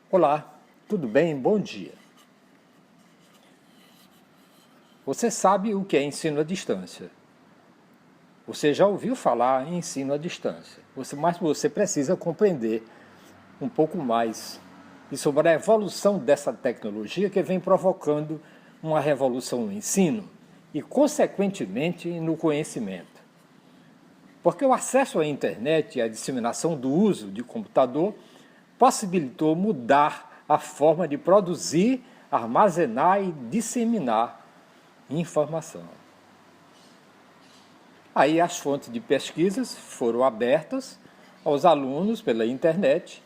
Olá, tudo bem? Bom dia. Você sabe o que é ensino à distância? Você já ouviu falar em ensino à distância, mas você precisa compreender um pouco mais e sobre a evolução dessa tecnologia que vem provocando uma revolução no ensino e, consequentemente, no conhecimento. Porque o acesso à internet e a disseminação do uso de computador possibilitou mudar a forma de produzir, armazenar e disseminar informação. Aí as fontes de pesquisas foram abertas aos alunos pela internet,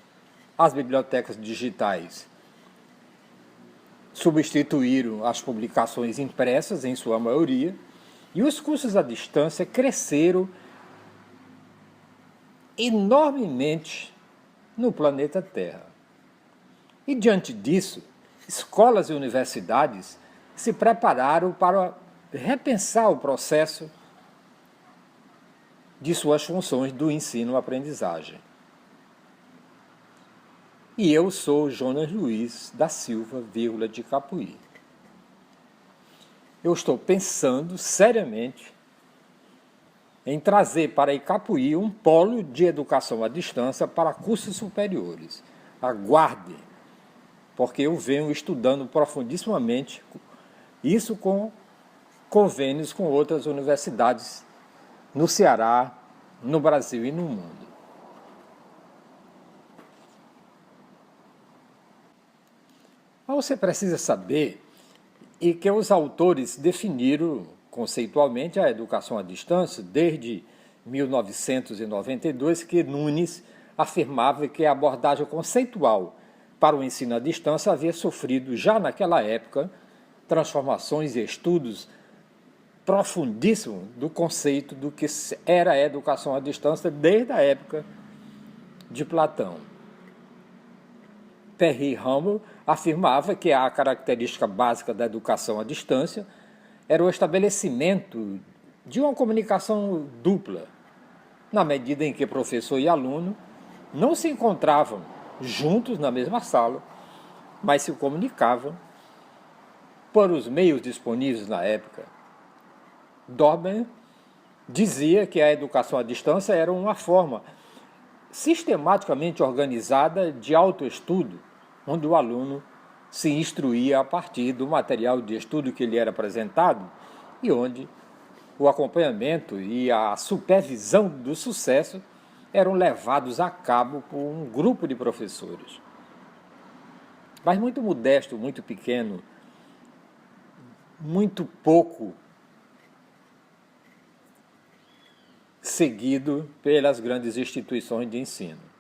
as bibliotecas digitais substituíram as publicações impressas em sua maioria, e os cursos à distância cresceram enormemente no planeta Terra. E diante disso, escolas e universidades se prepararam para repensar o processo de suas funções do ensino-aprendizagem. E eu sou Jonas Luiz da Silva, de Capuí. Eu estou pensando seriamente em trazer para Icapuí um polo de educação à distância para cursos superiores. Aguarde, porque eu venho estudando profundissimamente isso com convênios com outras universidades no Ceará, no Brasil e no mundo. Mas você precisa saber e que os autores definiram conceitualmente a educação à distância desde 1992, que Nunes afirmava que a abordagem conceitual para o ensino à distância havia sofrido, já naquela época, transformações e estudos profundíssimos do conceito do que era a educação à distância desde a época de Platão. Perry Humble afirmava que a característica básica da educação à distância era o estabelecimento de uma comunicação dupla, na medida em que professor e aluno não se encontravam juntos na mesma sala, mas se comunicavam por os meios disponíveis na época. Dorban dizia que a educação à distância era uma forma sistematicamente organizada de autoestudo, onde o aluno se instruía a partir do material de estudo que lhe era apresentado e onde o acompanhamento e a supervisão do sucesso eram levados a cabo por um grupo de professores. Mas muito modesto, muito pequeno, muito pouco seguido pelas grandes instituições de ensino.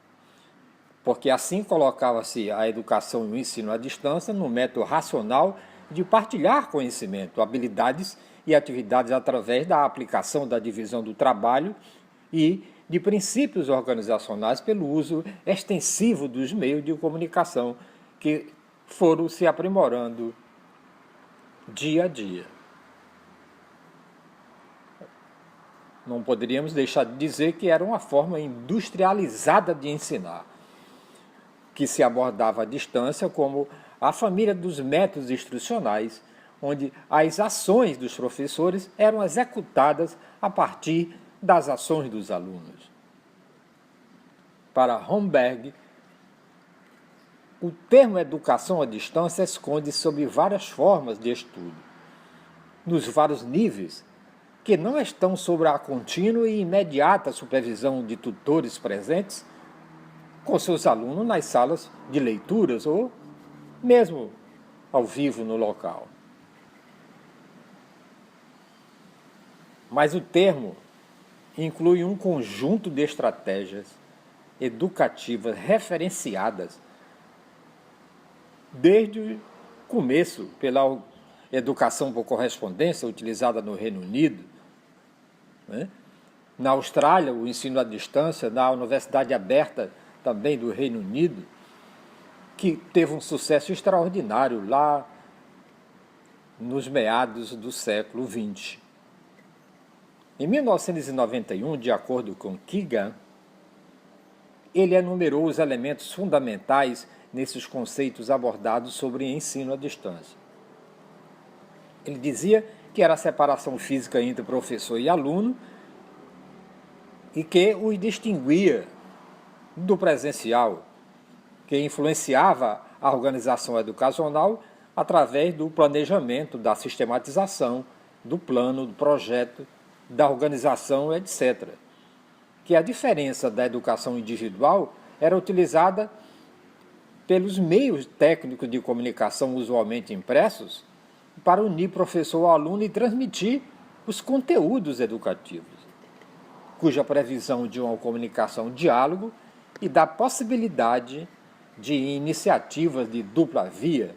Porque assim colocava-se a educação e o ensino à distância no método racional de partilhar conhecimento, habilidades e atividades através da aplicação da divisão do trabalho e de princípios organizacionais pelo uso extensivo dos meios de comunicação que foram se aprimorando dia a dia. Não poderíamos deixar de dizer que era uma forma industrializada de ensinar, que se abordava à distância como a família dos métodos instrucionais, onde as ações dos professores eram executadas a partir das ações dos alunos. Para Homberg, o termo educação à distância esconde sobre várias formas de estudo, nos vários níveis, que não estão sob a contínua e imediata supervisão de tutores presentes com seus alunos nas salas de leituras ou mesmo ao vivo no local. Mas o termo inclui um conjunto de estratégias educativas referenciadas desde o começo pela educação por correspondência utilizada no Reino Unido, né? Na Austrália, o ensino à distância, na Universidade Aberta também do Reino Unido, que teve um sucesso extraordinário lá nos meados do século XX. Em 1991, de acordo com Keegan, ele enumerou os elementos fundamentais nesses conceitos abordados sobre ensino à distância. Ele dizia que era a separação física entre professor e aluno e que os distinguia do presencial, que influenciava a organização educacional através do planejamento, da sistematização, do plano, do projeto, da organização, etc. Que a diferença da educação individual era utilizada pelos meios técnicos de comunicação usualmente impressos para unir professor ao aluno e transmitir os conteúdos educativos, cuja previsão de uma comunicação diálogo e da possibilidade de iniciativas de dupla via,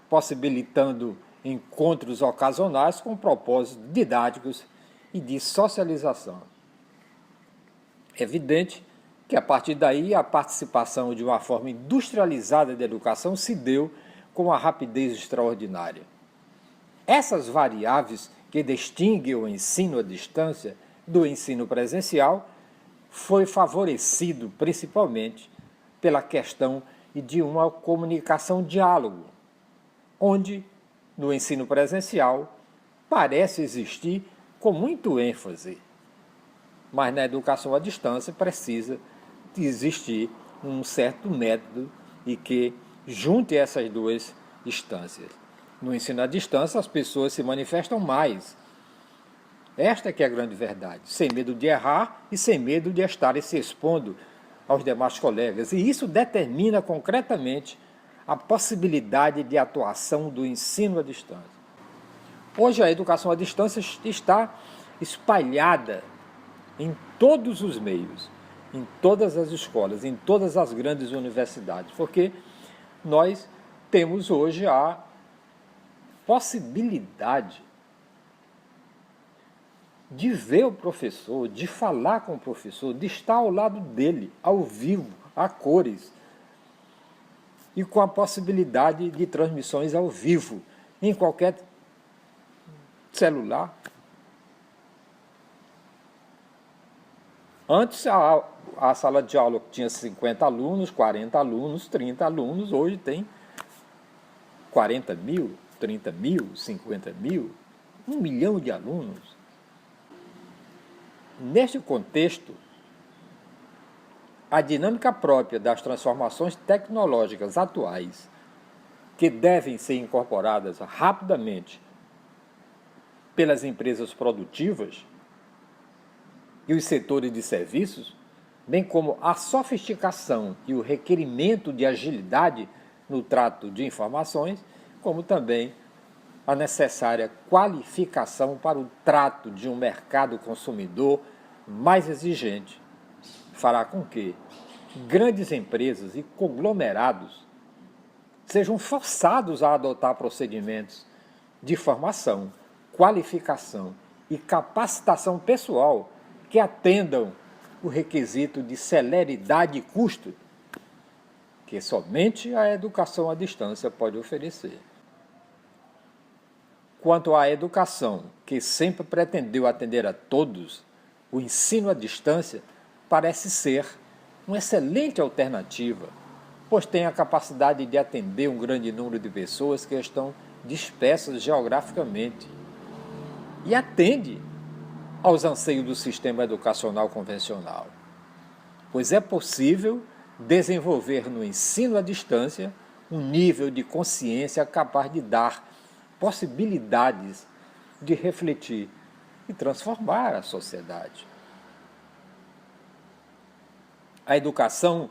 possibilitando encontros ocasionais com propósitos didáticos e de socialização. É evidente que, a partir daí, a participação de uma forma industrializada de educação se deu com uma rapidez extraordinária. Essas variáveis que distinguem o ensino à distância do ensino presencial foi favorecido principalmente pela questão de uma comunicação diálogo, onde, no ensino presencial, parece existir com muito ênfase, mas na educação à distância precisa de existir um certo método e que junte essas duas instâncias. No ensino à distância, as pessoas se manifestam mais. Esta é que é a grande verdade, sem medo de errar e sem medo de estarem se expondo aos demais colegas. E isso determina concretamente a possibilidade de atuação do ensino à distância. Hoje a educação à distância está espalhada em todos os meios, em todas as escolas, em todas as grandes universidades, porque nós temos hoje a possibilidade de ver o professor, de falar com o professor, de estar ao lado dele, ao vivo, a cores, e com a possibilidade de transmissões ao vivo, em qualquer celular. Antes, a sala de aula tinha 50 alunos, 40 alunos, 30 alunos, hoje tem 40 mil, 30 mil, 50 mil, 1 milhão de alunos. Neste contexto, a dinâmica própria das transformações tecnológicas atuais, que devem ser incorporadas rapidamente pelas empresas produtivas e os setores de serviços, bem como a sofisticação e o requerimento de agilidade no trato de informações, como também a necessária qualificação para o trato de um mercado consumidor mais exigente, fará com que grandes empresas e conglomerados sejam forçados a adotar procedimentos de formação, qualificação e capacitação pessoal que atendam o requisito de celeridade e custo que somente a educação à distância pode oferecer. Quanto à educação, que sempre pretendeu atender a todos, o ensino à distância parece ser uma excelente alternativa, pois tem a capacidade de atender um grande número de pessoas que estão dispersas geograficamente e atende aos anseios do sistema educacional convencional, pois é possível desenvolver no ensino à distância um nível de consciência capaz de dar possibilidades de refletir e transformar a sociedade. A educação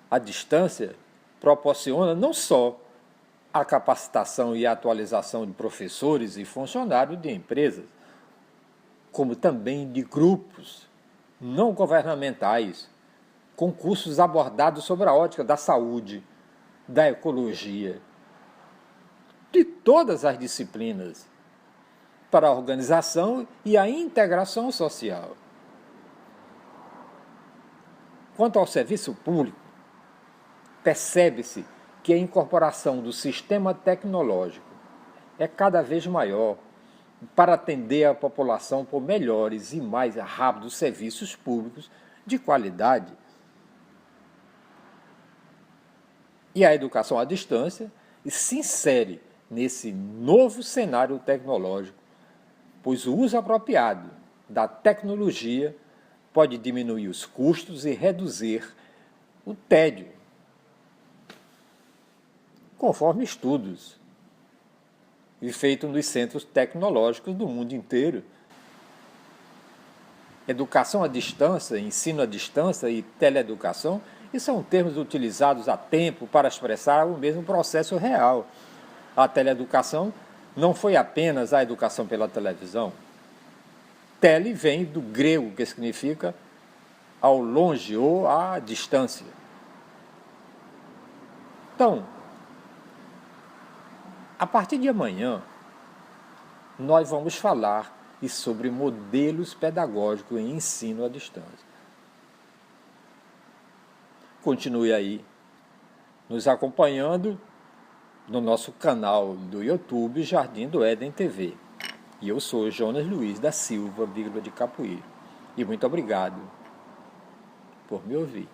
à distância proporciona não só a capacitação e a atualização de professores e funcionários de empresas, como também de grupos não governamentais, com cursos abordados sobre a ótica da saúde, da ecologia, de todas as disciplinas, para a organização e a integração social. Quanto ao serviço público, percebe-se que a incorporação do sistema tecnológico é cada vez maior para atender a população por melhores e mais rápidos serviços públicos de qualidade. e a educação à distância e se insere nesse novo cenário tecnológico, pois o uso apropriado da tecnologia pode diminuir os custos e reduzir o tédio, conforme estudos feitos nos centros tecnológicos do mundo inteiro. Educação à distância, ensino à distância e teleeducação, e são termos utilizados há tempo para expressar o mesmo processo real. A teleeducação não foi apenas a educação pela televisão. Tele vem do grego, que significa ao longe ou à distância. Então, a partir de amanhã, nós vamos falar sobre modelos pedagógicos em ensino à distância. Continue aí nos acompanhando no nosso canal do YouTube Jardim do Éden TV. E eu sou Jonas Luiz da Silva, vírgula de Capoeira. E muito obrigado por me ouvir.